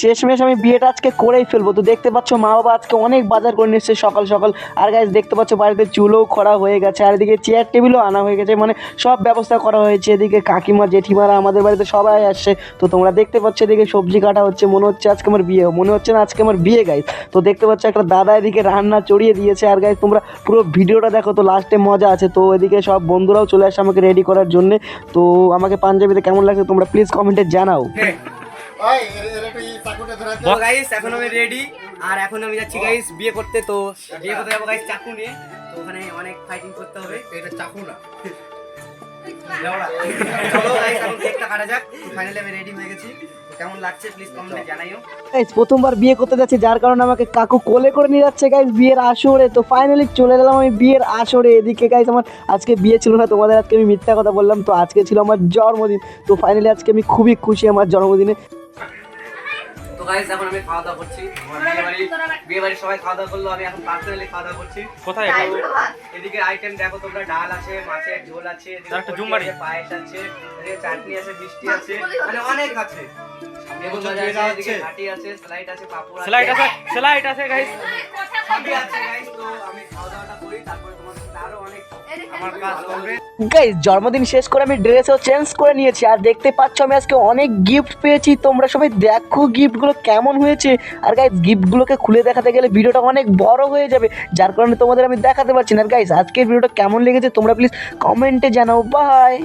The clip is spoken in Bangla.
শেষমেশ আমি বিয়েটা আজকে করেই ফেলবো। তো দেখতে পাচ্ছ মা বাবা আজকে অনেক বাজার করে নিচ্ছে সকাল সকাল। আর গাইস দেখতে পাচ্ছ বাড়িতে চুলও খরা হয়ে গেছে, আর এদিকে চেয়ার টেবিলও আনা হয়ে গেছে, মানে সব ব্যবস্থা করা হয়েছে। এদিকে কাকিমা জেঠিমারা আমাদের বাড়িতে সবাই আসছে। তো তোমরা দেখতে পাচ্ছ এদিকে সবজি কাটা হচ্ছে, মনে হচ্ছে আজকে আমার বিয়ে, মনে হচ্ছে না আজকে আমার বিয়ে গাইস। তো দেখতে পাচ্ছ একটা দাদা এদিকে রান্না চড়িয়ে দিয়েছে। আর গাইস তোমরা পুরো ভিডিওটা দেখো, তো লাস্টে মজা আছে। তো এদিকে সব বন্ধুরাও চলে আসে আমাকে রেডি করার জন্যে। তো আমাকে পাঞ্জাবিতে কেমন লাগছে তোমরা প্লিজ কমেন্টে জানাও। তো গাইস এখন আমি রেডি, আর এখন আমি যাচ্ছি গাইস বিয়ে করতে। তো বিয়ে করতে যাবো গাইস চাকু নিয়ে। তো ওখানে অনেক ফাইটিং করতে হবে। এটা চাকু না, চলো গাইস এখন কেকটা কাটা যাক। ফাইনালি আমি রেডি হয়ে গেছি। কেমন লাগছে প্লিজ কমেন্টে জানাইও। গাইস প্রথমবার বিয়ে করতে যাচ্ছি, যার কারণে আমাকে কাকু কোলে করে নিয়ে যাচ্ছে গাইস বিয়ের আসরে। তো ফাইনালি চলে গেলাম আমি বিয়ের আসরে। এদিকে গাইস আমার আজকে বিয়ে ছিল না, তোমাদের আজকে আমি মিথ্যা কথা বললাম। তো আজকে ছিল আমার জন্মদিন। তো ফাইনালি আজকে আমি খুবই খুশি আমার জন্মদিনে। তো গাইস এখন আমি খাওয়া দাওয়া করছি। বিয়ে বাড়ি সবাই খাওয়া দাওয়া করলো, আমি এখন পার্সোনালি খাওয়া দাওয়া করছি। কোথায় এদিকে আইটেম দেখো তোমরা, ডাল আছে, মাছের ঝোল আছে, এদিকে পায়েস আছে, এদিকে চাটনি আছে, মিষ্টি আছে, মানে অনেক আছে। এদিকে ঘাটি আছে, স্লাইড আছে, পাপড় আছে, স্লাইড আছে গাইস, সবই আছে গাইস। তো আমি খাওয়া দাওয়াটা করি, তারপরে তোমাদের সাথে আরো অনেক আমার কাজ চলবে। গাইস জন্মদিন শেষ করে আমি ড্রেসও চেঞ্জ করে নিয়েছি, আর দেখতে পাচ্ছ আমি আজকে অনেক গিফট পেয়েছি। তোমরা সবাই দেখো গিফটগুলো কেমন হয়েছে। আর গাইস গিফটগুলোকে খুলে দেখাতে গেলে ভিডিওটা অনেক বড় হয়ে যাবে, যার কারণে তোমাদের আমি দেখাতে পারছি না। আর গাইস আজকের ভিডিওটা কেমন লেগেছে তোমরা প্লিজ কমেন্টে জানাও। বাই।